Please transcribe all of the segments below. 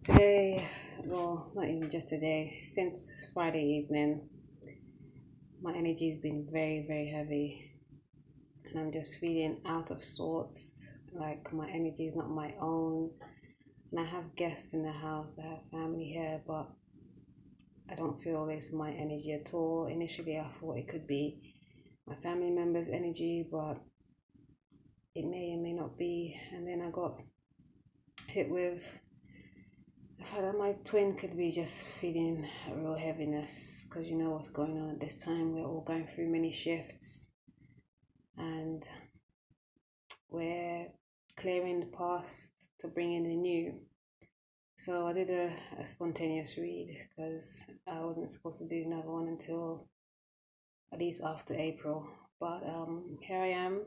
Today, well, not even just today, since Friday evening, my energy has been very, very heavy, and I'm just feeling out of sorts. Like my energy is not my own, and I have guests in the house, I have family here, but I don't feel it's my energy at all. Initially, I thought it could be my family members' energy, but it may or may not be. And then I got hit with the fact that my twin could be just feeling a real heaviness because you know what's going on at this time. We're all going through many shifts and we're clearing the past to bring in the new. So I did a spontaneous read because I wasn't supposed to do another one until at least after April. But here I am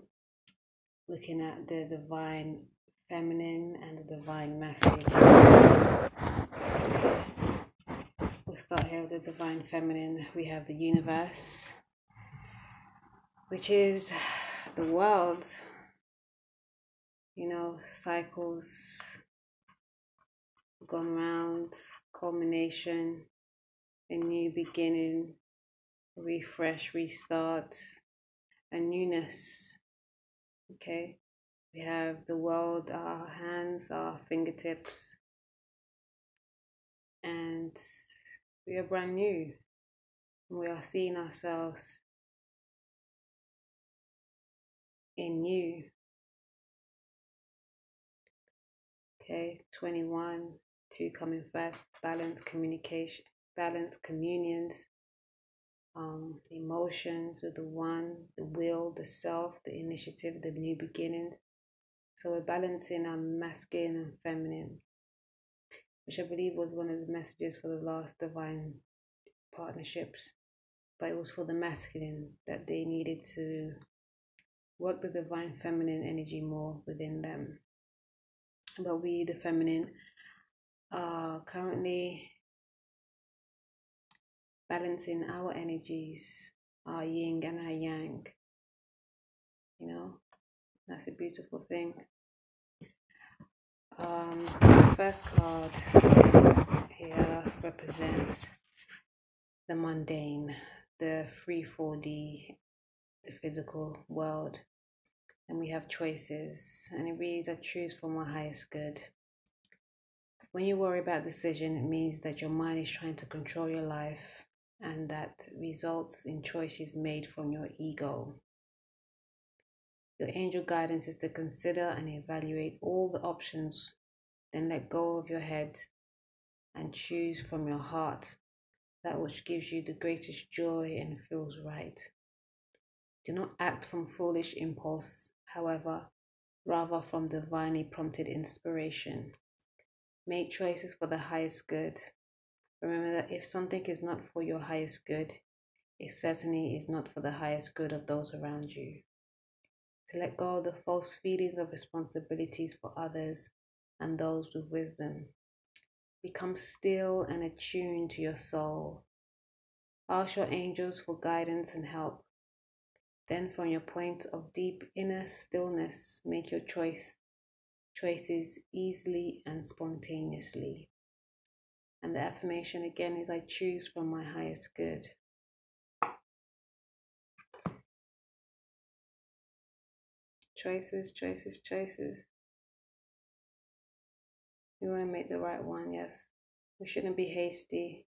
looking at the divine feminine and the divine masculine. We'll start here with the divine feminine. We have the universe, which is the world, cycles gone round, culmination, a new beginning, refresh, restart, a newness. Okay, we have the world, our hands, our fingertips, and we are brand new. We are seeing ourselves in new. Okay, 21, 2 coming first, balance, communication, balance, communions, emotions with the one, the will, the self, the initiative, the new beginnings. So we're balancing our masculine and feminine, which I believe was one of the messages for the last divine partnerships. But it was for the masculine that they needed to work the divine feminine energy more within them. But we, the feminine, are currently balancing our energies, our yin and our yang. That's a beautiful thing. The first card here represents the mundane, the free 4D, the physical world. And we have choices, and it reads, I choose for my highest good. When you worry about decision, it means that your mind is trying to control your life, and that results in choices made from your ego. Your angel guidance is to consider and evaluate all the options, then let go of your head and choose from your heart that which gives you the greatest joy and feels right. Do not act from foolish impulse, however, rather from divinely prompted inspiration. Make choices for the highest good. Remember that if something is not for your highest good, it certainly is not for the highest good of those around you. To let go of the false feelings of responsibilities for others and those with wisdom. Become still and attuned to your soul. Ask your angels for guidance and help. Then from your point of deep inner stillness, make your choices easily and spontaneously. And the affirmation again is, I choose from my highest good. Choices, choices, choices. We want to make the right one, yes. We shouldn't be hasty.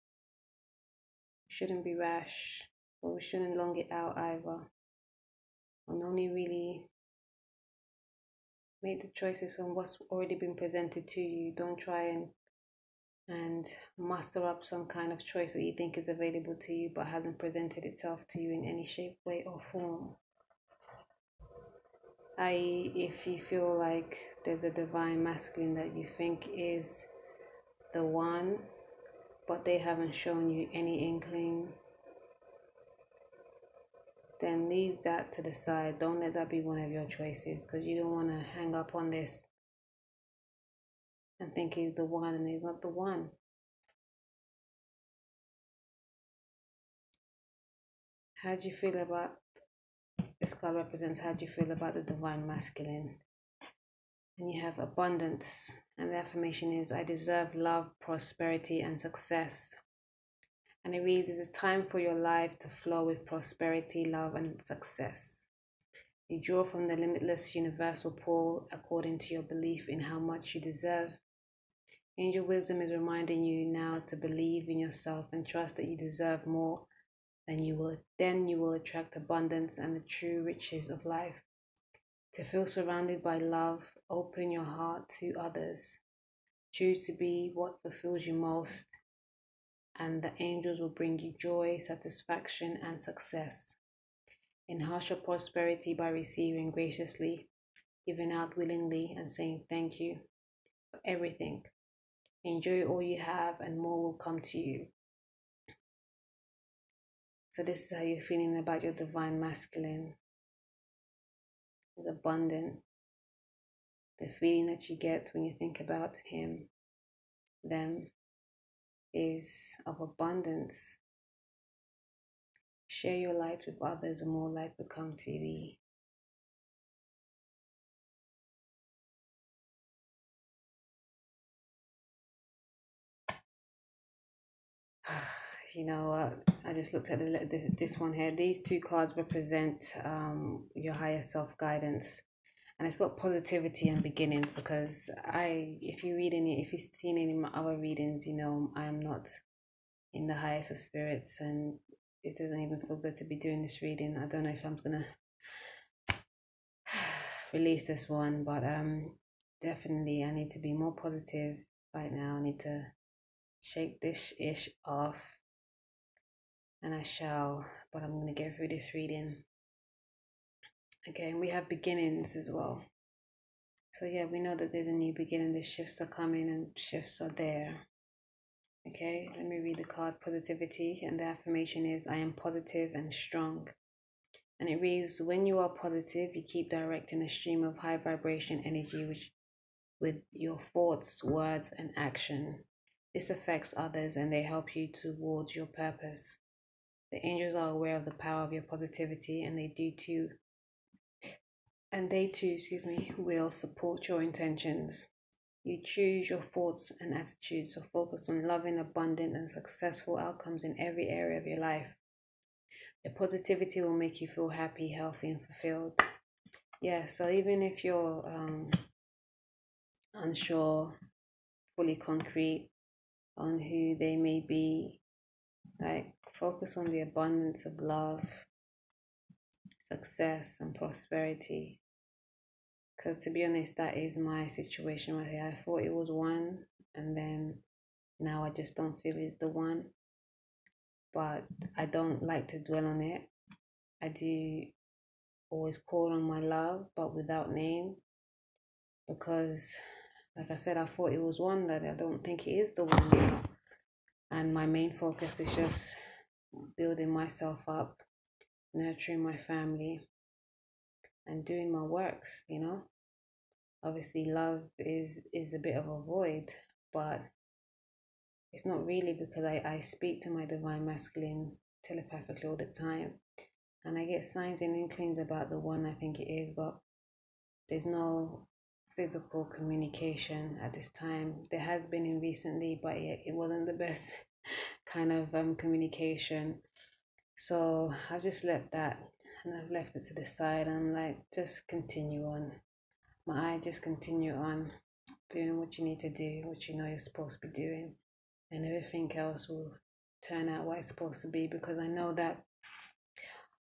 We shouldn't be rash. But we shouldn't long it out either. And only really make the choices on what's already been presented to you. Don't try and muster up some kind of choice that you think is available to you but hasn't presented itself to you in any shape, way, or form. I.e., if you feel like there's a divine masculine that you think is the one, but they haven't shown you any inkling, then leave that to the side. Don't let that be one of your choices, because you don't want to hang up on this and think he's the one and he's not the one. How do you feel about this card represents how do you feel about the divine masculine? And you have abundance, And the affirmation is, I deserve love, prosperity, and success. And it reads, it is time for your life to flow with prosperity, love, and success. You draw from the limitless universal pool according to your belief in how much you deserve. Angel wisdom is reminding you now to believe in yourself and trust that you deserve more than you will. Then you will attract abundance and the true riches of life. To feel surrounded by love, open your heart to others. Choose to be what fulfills you most, and the angels will bring you joy, satisfaction, and success. Enhance your prosperity by receiving graciously, giving out willingly, and saying thank you for everything. Enjoy all you have, and more will come to you. So, this is how you're feeling about your divine masculine. It's abundant. The feeling that you get when you think about him, them, is of abundance. Share your light with others, and more light will come to thee. You know what? I just looked at this one here. These two cards represent your higher self guidance, and it's got positivity and beginnings. Because if you've seen any of my other readings, you know I am not in the highest of spirits, and it doesn't even feel good to be doing this reading. I don't know if I'm gonna release this one, but definitely I need to be more positive right now. I need to shake this ish off, and I shall, but I'm going to get through this reading. Okay, and we have beginnings as well. So yeah, we know that there's a new beginning. The shifts are coming and shifts are there. Okay, let me read the card positivity, and the affirmation is, I am positive and strong. And it reads, when you are positive, you keep directing a stream of high vibration energy with your thoughts, words, and action. This affects others and they help you towards your purpose. The angels are aware of the power of your positivity, and they too, will support your intentions. You choose your thoughts and attitudes, so focus on loving, abundant, and successful outcomes in every area of your life. Your positivity will make you feel happy, healthy, and fulfilled. Yeah, so even if you're unsure, fully concrete on who they may be, like focus on the abundance of love, success, and prosperity. Because to be honest, that is my situation right here. I thought it was one, and then now I just don't feel it's the one. But I don't like to dwell on it. I do always call on my love, but without name. Because, like I said, I thought it was one, that I don't think it is the one now. And my main focus is just building myself up, nurturing my family, and doing my works, you know. Obviously love is a bit of a void, but it's not really, because I speak to my divine masculine telepathically all the time, and I get signs and inklings about the one I think it is, but there's no physical communication at this time. There has been in recently, but it wasn't the best kind of communication. So I've just left that, and I've left it to the side, and I'm like, just continue on. My eye, just continue on doing what you need to do, what you know you're supposed to be doing, and everything else will turn out what it's supposed to be. Because I know that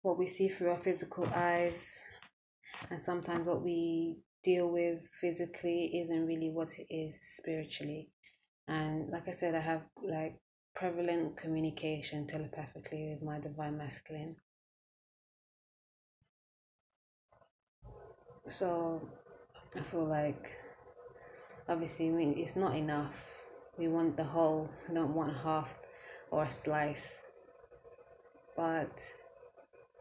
what we see through our physical eyes, and sometimes what we deal with physically, isn't really what it is spiritually. And like I said, I have like prevalent communication telepathically with my divine masculine. So I feel like, obviously, it's not enough. We want the whole, we don't want half or a slice. But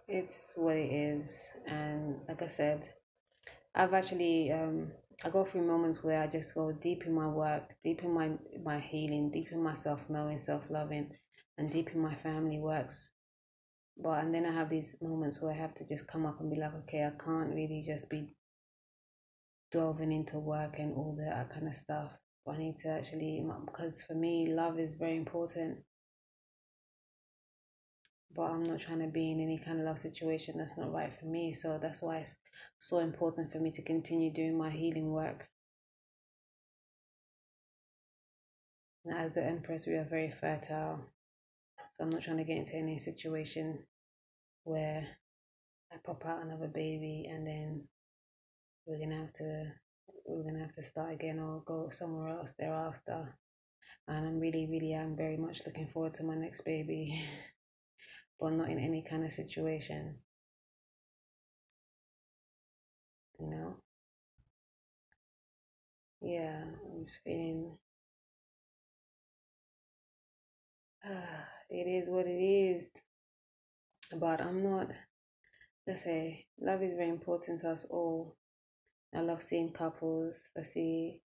it's what it is. And like I said, I've actually, I go through moments where I just go deep in my work, deep in my healing, deep in my self-knowing, self-loving, and deep in my family works. And then I have these moments where I have to just come up and be like, okay, I can't really just be delving into work and all that kind of stuff. But I need to actually, because for me, love is very important. But I'm not trying to be in any kind of love situation that's not right for me. So that's why it's so important for me to continue doing my healing work. And as the Empress, we are very fertile. So I'm not trying to get into any situation where I pop out another baby and then we're gonna have to start again or go somewhere else thereafter. And I'm very much looking forward to my next baby, but not in any kind of situation, you know. Yeah, I'm just feeling it is what it is. But I'm not, let's say, love is very important to us all. I love seeing couples. I see,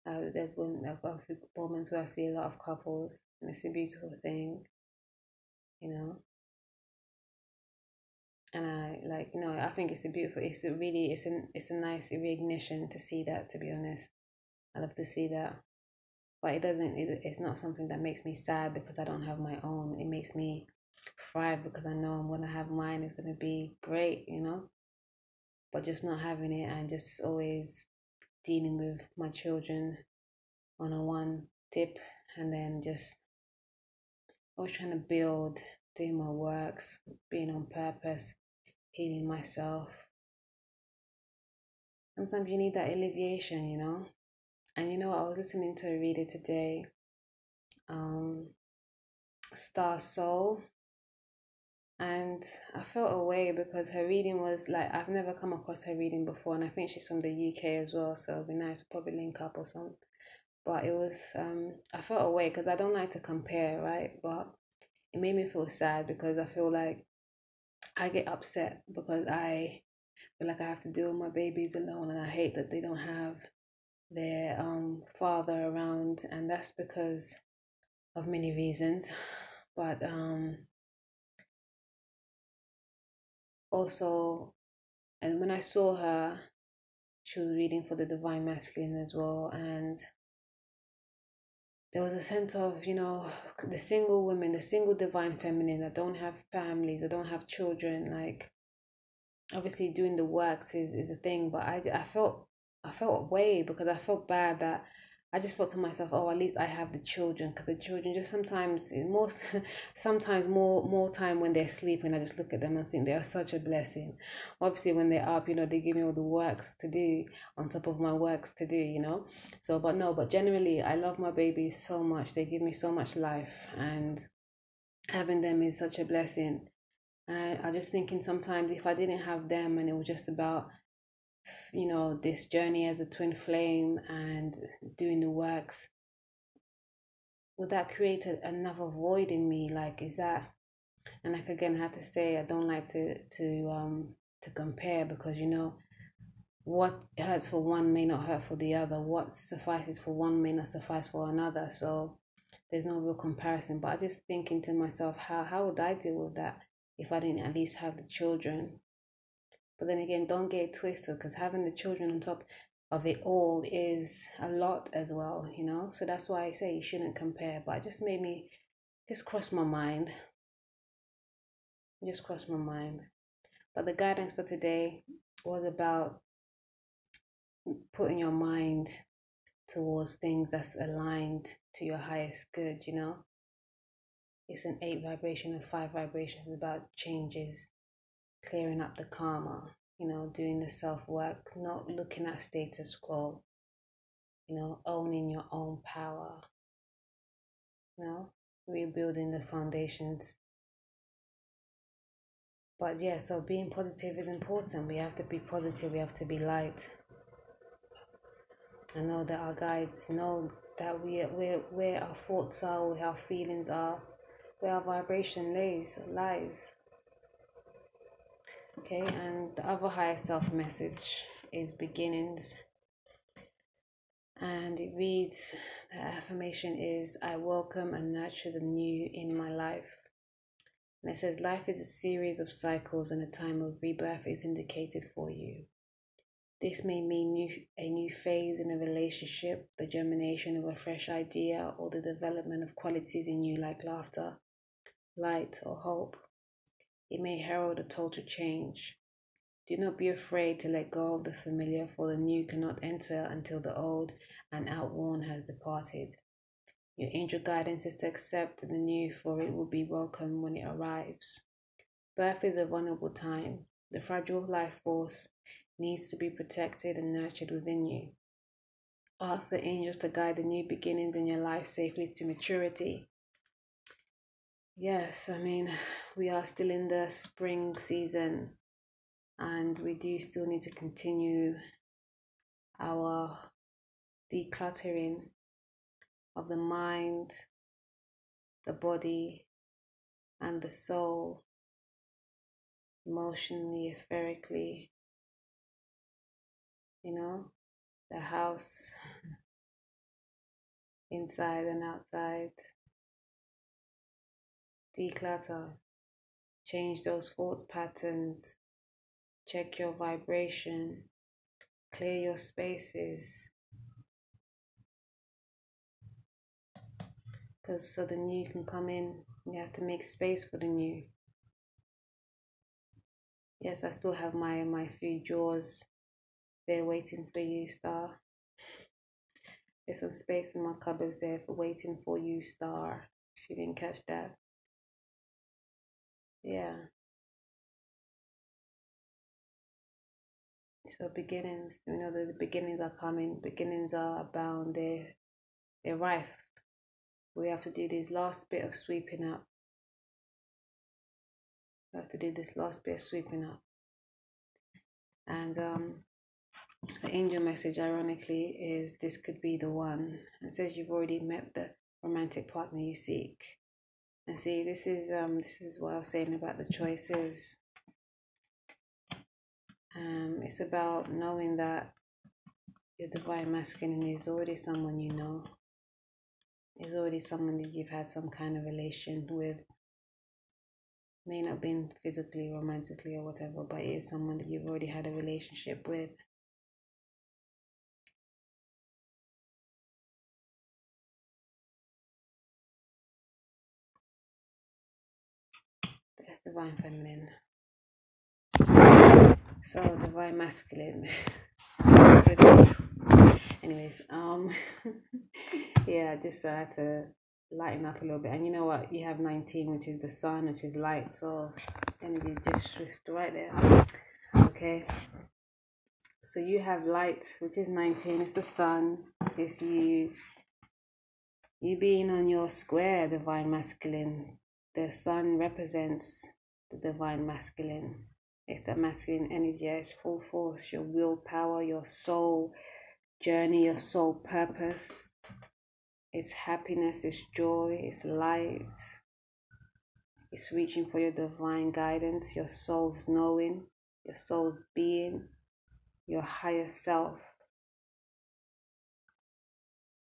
there's one, I've got a few moments where I see a lot of couples, and it's a beautiful thing, you know. And I like, I think it's a nice reignition to see that, to be honest. I love to see that. But it's not something that makes me sad because I don't have my own. It makes me thrive because I know I'm gonna have mine. It's gonna be great, you know. But just not having it and just always dealing with my children on a one tip, and then just always trying to build, doing my works, being on purpose, healing myself. Sometimes you need that alleviation, you know. And I was listening to a reader today, um, Star Soul, and I felt away because her reading was like, I've never come across her reading before, and I think she's from the UK as well, so it'd be nice to probably link up or something. But it was, I felt away because I don't like to compare, right? But it made me feel sad because I feel like I get upset because I feel like I have to deal with my babies alone, and I hate that they don't have their father around, and that's because of many reasons. But also, and when I saw her, she was reading for the Divine Masculine as well, and there was a sense of, the single women, the single Divine Feminine that don't have families, that don't have children. Like, obviously doing the works is a thing, but I felt away because I felt bad that I just thought to myself, oh, at least I have the children, because the children just sometimes more sometimes more time when they're sleeping, I just look at them and think they are such a blessing. Obviously when they're up, they give me all the works to do on top of my works to do. So but generally I love my babies so much. They give me so much life, and having them is such a blessing. I'm just thinking sometimes if I didn't have them and it was just about, this journey as a twin flame and doing the works, would that create another void in me? Like, is that, and like again, I have to say, I don't like to compare because, what hurts for one may not hurt for the other. What suffices for one may not suffice for another. So there's no real comparison. But I just thinking to myself, how would I deal with that if I didn't at least have the children? But then again, don't get it twisted because having the children on top of it all is a lot as well. So that's why I say you shouldn't compare. But it just made me just cross my mind. Just cross my mind. But the guidance for today was about putting your mind towards things that's aligned to your highest good. It's an 8 vibration and 5 vibrations about changes, clearing up the karma, doing the self work, not looking at status quo, owning your own power, rebuilding the foundations. But yeah, so being positive is important. We have to be positive, we have to be light. I know that our guides know that where our thoughts are, where our feelings are, where our vibration lies. Okay, and the other higher self message is beginnings. And it reads, the affirmation is, I welcome and nurture the new in my life. And it says, life is a series of cycles and a time of rebirth is indicated for you. This may mean a new phase in a relationship, the germination of a fresh idea, or the development of qualities in you like laughter, light, or hope. It may herald a total change. Do not be afraid to let go of the familiar, for the new cannot enter until the old and outworn has departed. Your angel guidance is to accept the new, for it will be welcome when it arrives. Birth is a vulnerable time. The fragile life force needs to be protected and nurtured within you. Ask the angels to guide the new beginnings in your life safely to maturity. Yes, we are still in the spring season, and we do still need to continue our decluttering of the mind, the body, and the soul, emotionally, etherically, the house, inside and outside. Declutter, change those thoughts patterns, check your vibration, clear your spaces, because so the new can come in. You have to make space for the new. Yes, I still have my few drawers there waiting for you, Star. There's some space in my cupboards there for waiting for you, Star. If you didn't catch that. Yeah. So beginnings, the beginnings are coming. Beginnings are abound. They're rife. We have to do this last bit of sweeping up. We have to do this last bit of sweeping up. And the angel message, ironically, is this could be the one. It says you've already met the romantic partner you seek. And see, this is what I was saying about the choices. It's about knowing that your divine masculine is already someone you know. Is already someone that you've had some kind of relation with. May not been physically, romantically, or whatever, but it is someone that you've already had a relationship with. That's divine feminine. So divine masculine. Anyways, yeah, just had to lighten up a little bit. And you know what? You have 19, which is the sun, which is light. So energy just shift right there. Okay. So you have light, which is 19. It's the sun. It's you. You being on your square, divine masculine. The sun represents the divine masculine. It's the masculine energy. It's full force. Your willpower, your soul journey, your soul purpose. It's happiness, it's joy, it's light. It's reaching for your divine guidance, your soul's knowing, your soul's being, your higher self.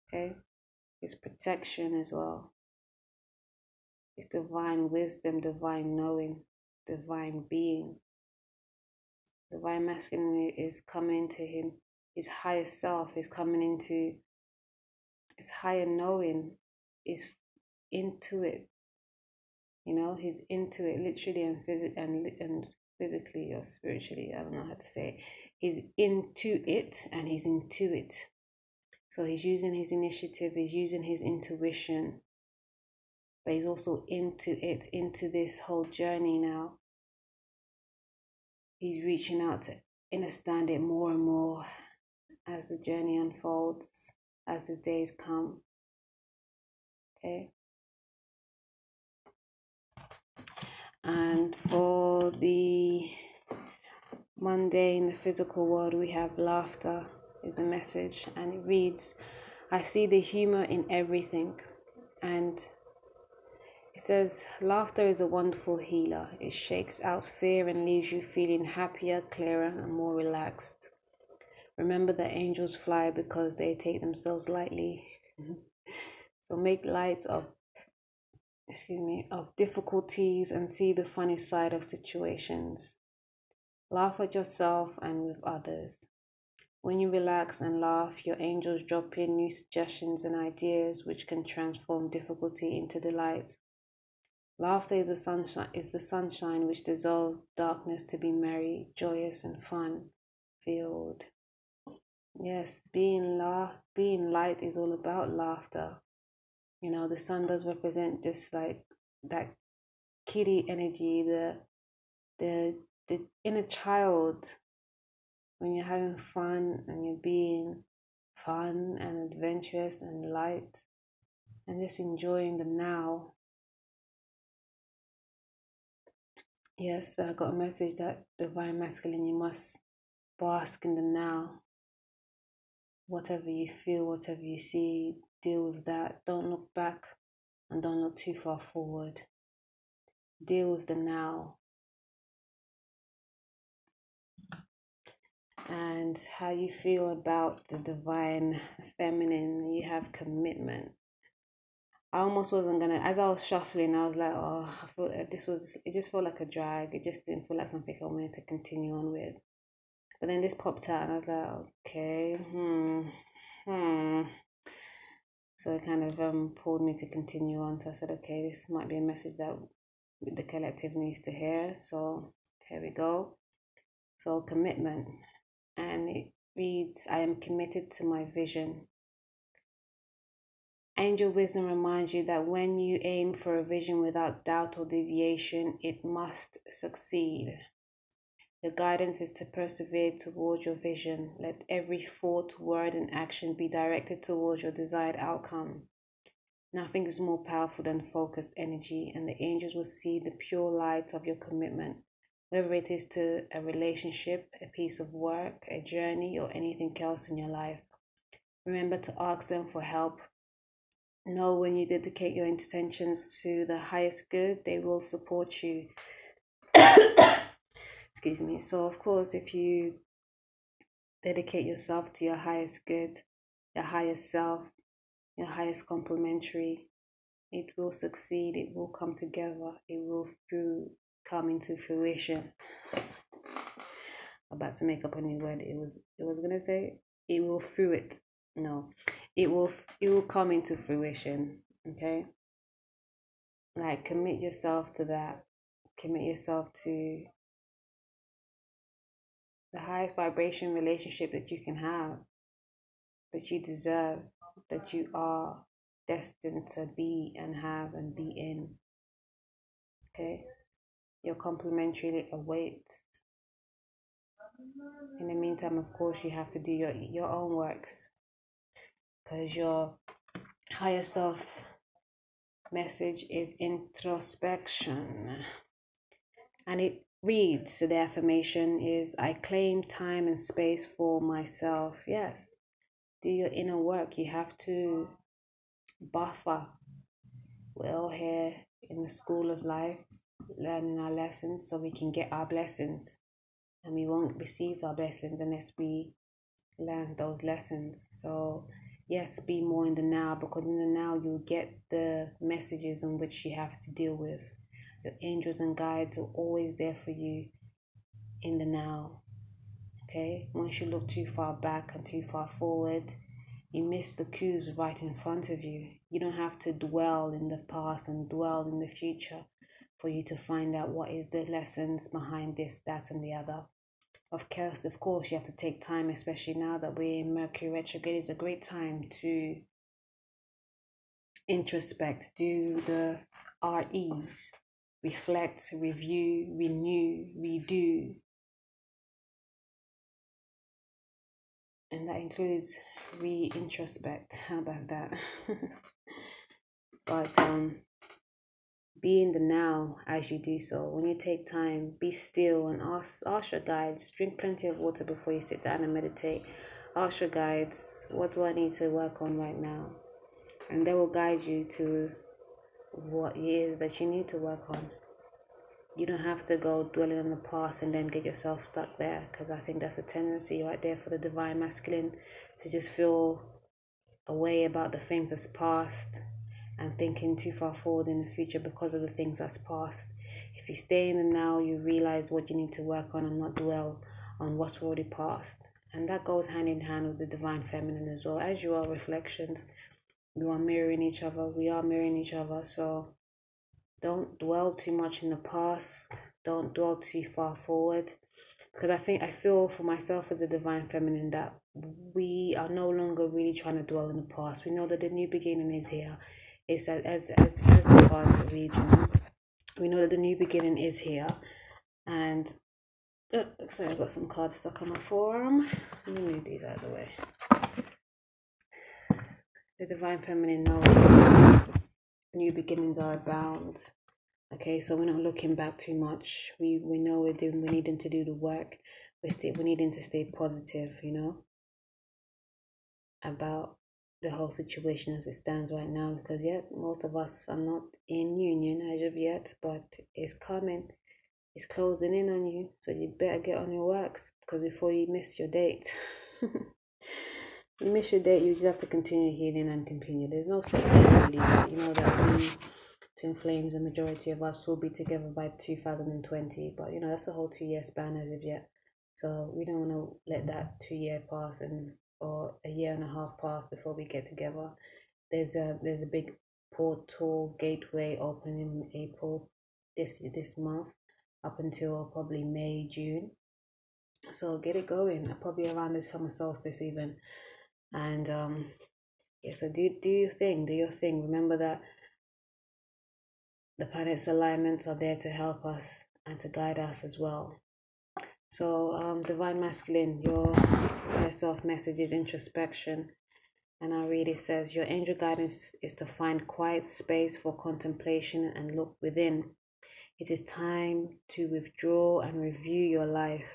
Okay? It's protection as well. It's divine wisdom, divine knowing, divine being. Divine masculine is coming into him. His higher self is coming into his higher knowing, is into it. He's into it literally and physically or spiritually. I don't know how to say it. He's into it and he's into it. So he's using his initiative, he's using his intuition, but he's also into it, into this whole journey now. He's reaching out to understand it more and more as the journey unfolds, as the days come. Okay. And for the mundane, the physical world, we have laughter is the message, and it reads, I see the humor in everything. And it says, laughter is a wonderful healer. It shakes out fear and leaves you feeling happier, clearer, and more relaxed. Remember that angels fly because they take themselves lightly. So make light of difficulties and see the funny side of situations. Laugh at yourself and with others. When you relax and laugh, your angels drop in new suggestions and ideas which can transform difficulty into delight. Laughter is the sunshine which dissolves darkness to be merry, joyous, and fun filled. Yes, being light is all about laughter. You know, the sun does represent just like that kitty energy, the the inner child when you're having fun and you're being fun and adventurous and light and just enjoying the now. Yes, I got a message that divine masculine, you must bask in the now. Whatever you feel, whatever you see, deal with that. Don't look back and don't look too far forward. Deal with the now. And how you feel about the divine feminine, you have commitment. I almost wasn't gonna, as I was shuffling, I was like, oh, I feel it just felt like a drag. It just didn't feel like something I wanted to continue on with. But then this popped out, and I was like, okay, So it kind of pulled me to continue on. So I said, okay, this might be a message that the collective needs to hear. So here we go. So commitment. And it reads, I am committed to my vision. Angel wisdom reminds you that when you aim for a vision without doubt or deviation, it must succeed. The guidance is to persevere towards your vision. Let every thought, word, and action be directed towards your desired outcome. Nothing is more powerful than focused energy, and the angels will see the pure light of your commitment, whether it is to a relationship, a piece of work, a journey, or anything else in your life. Remember to ask them for help. Know when you dedicate your intentions to the highest good, they will support you. Excuse me. So, of course, if you dedicate yourself to your highest good, your highest self, your highest complementary, it will succeed, it will come together, it will come into fruition. I'm about to make up a new word. It was gonna say it will through it. No. It will come into fruition. Okay? Like commit yourself to that. Commit yourself to the highest vibration relationship that you can have, that you deserve, that you are destined to be and have and be in. Okay? Your complementary awaits. In the meantime, of course, you have to do your own works because your higher self message is introspection. And it reads, so the affirmation is, I claim time and space for myself. Yes, do your inner work. You have to buffer. We're all here in the school of life, learning our lessons so we can get our blessings. And we won't receive our blessings unless we learn those lessons. So yes, be more in the now, because in the now you'll get the messages on which you have to deal with. Your angels and guides are always there for you in the now. Okay, once you look too far back and too far forward, you miss the cues right in front of you. You don't have to dwell in the past and dwell in the future for you to find out what is the lessons behind this, that, and the other. Of course, you have to take time, especially now that we're in Mercury retrograde. It's a great time to introspect, do the REs, reflect, review, renew, redo. And that includes re-introspect. How about that? But be in the now as you do so. When you take time, be still and ask your guides. Drink plenty of water before you sit down and meditate. Ask your guides, what do I need to work on right now? And they will guide you to what it is that you need to work on. You don't have to go dwelling on the past and then get yourself stuck there, because I think that's a tendency right there for the divine masculine, to just feel a way about the things that's past and thinking too far forward in the future because of the things that's past. If you stay in the now, you realize what you need to work on and not dwell on what's already past. And that goes hand in hand with the divine feminine as well. As you are reflections, you are mirroring each other. We are mirroring each other. So don't dwell too much in the past. Don't dwell too far forward. Because I feel for myself as the divine feminine that we are no longer really trying to dwell in the past. We know that the new beginning is here. It's as the cards read, we know that the new beginning is here. And sorry, I've got some cards stuck on my forearm. Let me move these out of the way. The divine feminine knows new beginnings are abound. Okay, so we're not looking back too much. We know we're needing to do the work. We're needing to stay positive, about the whole situation as it stands right now. Because yet most of us are not in union as of yet, but it's coming. It's closing in on you, so you better get on your works, because before you miss your date. You miss your date, you just have to continue healing and continue. There's no such thing really. You know that we Twin Flames, the majority of us will be together by 2020, but that's a whole 2 year span as of yet. So we don't want to let that 2 year pass or a year and a half pass before we get together. There's a big portal gateway opening in April this month up until probably May, June. So get it going, probably around the summer solstice even. And yeah, so do your thing, Remember that the planet's alignments are there to help us and to guide us as well. So divine masculine, your self message is introspection. And I'll read, it says, your angel guidance is to find quiet space for contemplation and look within. It is time to withdraw and review your life.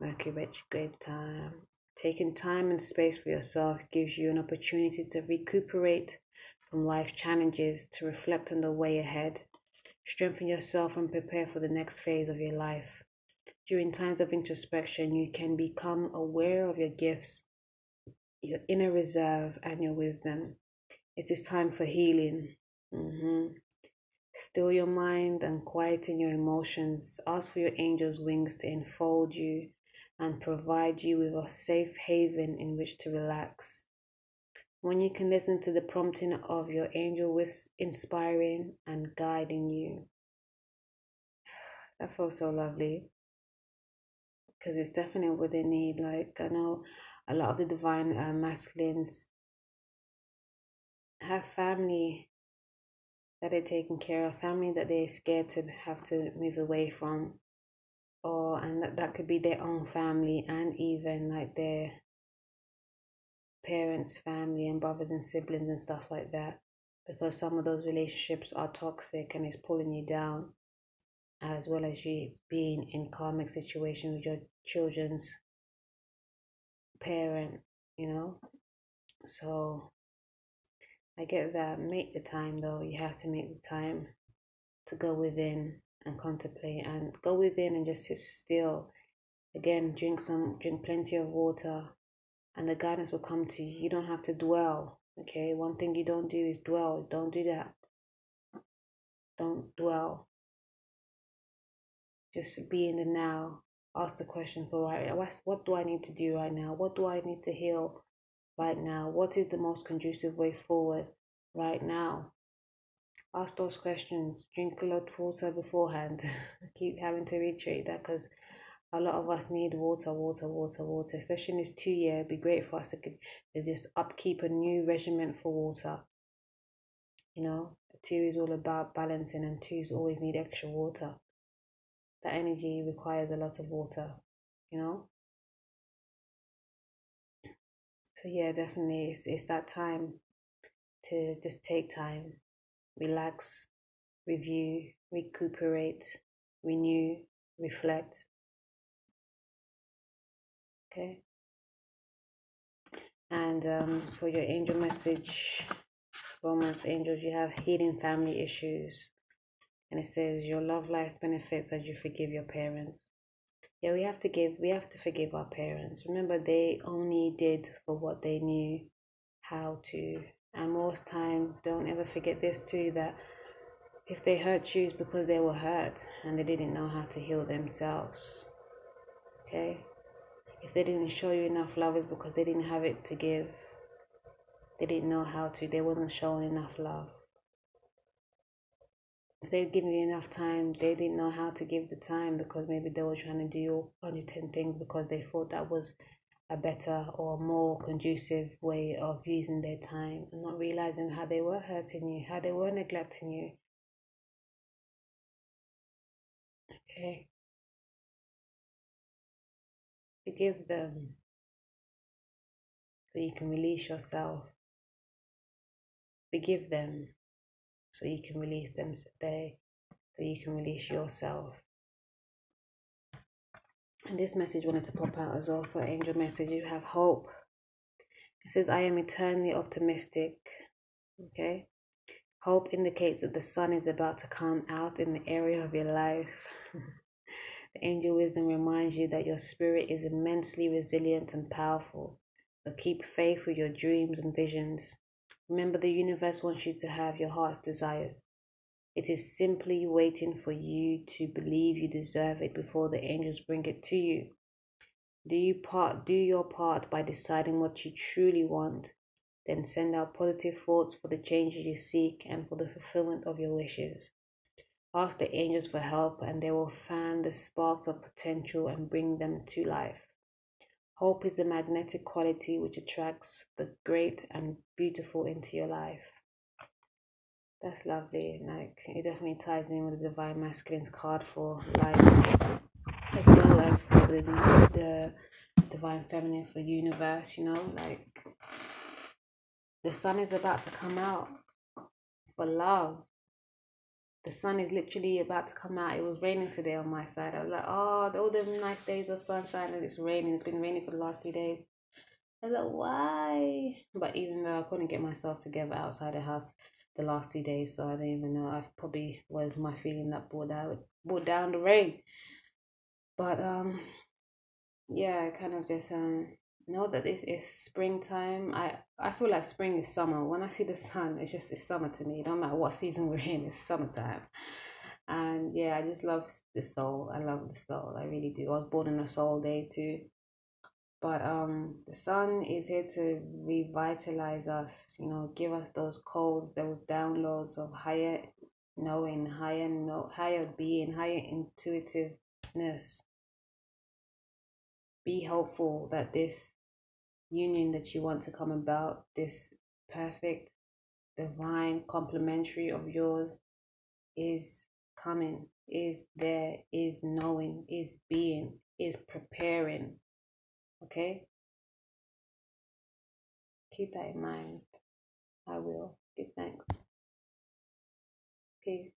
Mercury retrograde time. Taking time and space for yourself gives you an opportunity to recuperate from life challenges, to reflect on the way ahead, strengthen yourself and prepare for the next phase of your life. During times of introspection, you can become aware of your gifts, your inner reserve, and your wisdom. It is time for healing. Still your mind and quieten your emotions. Ask for your angel's wings to enfold you and provide you with a safe haven in which to relax. When you can listen to the prompting of your angel inspiring and guiding you. That feels so lovely, because it's definitely what they need. Like, I know a lot of the divine masculines have family that they're taking care of, family that they're scared to have to move away from, and that could be their own family, and even like their parents' family and brothers and siblings and stuff like that, because some of those relationships are toxic and it's pulling you down, as well as you being in karmic situation with your children's parent, So I get that. Make the time though. You have to make the time to go within and contemplate, and go within and just sit still. Again, drink plenty of water, and the guidance will come to you. You don't have to dwell. Okay, one thing you don't do is dwell. Don't do that. Don't dwell. Just be in the now. Ask the question for what do I need to do right now? What do I need to heal right now? What is the most conducive way forward right now? Ask those questions. Drink a lot of water beforehand. Keep having to reiterate that, because a lot of us need water, especially in this 2 year. It'd be great for us to just upkeep a new regimen for water. 2 is all about balancing, and 2s always need extra water. That energy requires a lot of water, So yeah, definitely it's that time to just take time, relax, review, recuperate, renew, reflect. Okay. And for your angel message, romance angels, you have healing family issues. And it says your love life benefits as you forgive your parents. Yeah, we have to forgive our parents. Remember, they only did for what they knew how to. And most time, don't ever forget this too, that if they hurt you, it's because they were hurt and they didn't know how to heal themselves. Okay? If they didn't show you enough love, it's because they didn't have it to give. They didn't know how to. They wasn't showing enough love. If they'd given you enough time, they didn't know how to give the time because maybe they were trying to do 110 things because they thought that was a better or more conducive way of using their time, and not realizing how they were hurting you, how they were neglecting you. Okay? Forgive them so you can release yourself. Forgive them so you can release them today, so you can release yourself. And this message wanted to pop out as well for angel message. You have hope. It says, I am eternally optimistic. Okay? Hope indicates that the sun is about to come out in the area of your life. The angel wisdom reminds you that your spirit is immensely resilient and powerful. So keep faith with your dreams and visions. Remember, the universe wants you to have your heart's desires. It is simply waiting for you to believe you deserve it before the angels bring it to you. Do your part by deciding what you truly want. Then send out positive thoughts for the changes you seek and for the fulfillment of your wishes. Ask the angels for help and they will fan the sparks of potential and bring them to life. Hope is a magnetic quality which attracts the great and beautiful into your life. That's lovely. Like, it definitely ties in with the Divine Masculine's card for light, as well as for the Divine Feminine for universe. You know, like the sun is about to come out for love. The sun is literally about to come out. It was raining today on my side. I was like, oh, all them nice days of sunshine, and it's raining. It's been raining for the last 2 days. I was like, why? But even though I couldn't get myself together outside the house the last 2 days, so I don't even know. I probably was my feeling that brought down the rain. But yeah, I kind of just know that this is springtime. I feel like spring is summer. When I see the sun, it's summer to me. No matter what season we're in, it's summertime. And yeah, I just love the soul. I love the soul. I really do. I was born in a soul day too. But the sun is here to revitalize us, give us those codes, those downloads of higher knowing, higher being, higher intuitiveness. Be hopeful that this union that you want to come about, this perfect, divine, complementary of yours, is coming, is there, is knowing, is being, is preparing. Okay? Keep that in mind. I will. Give thanks. Peace.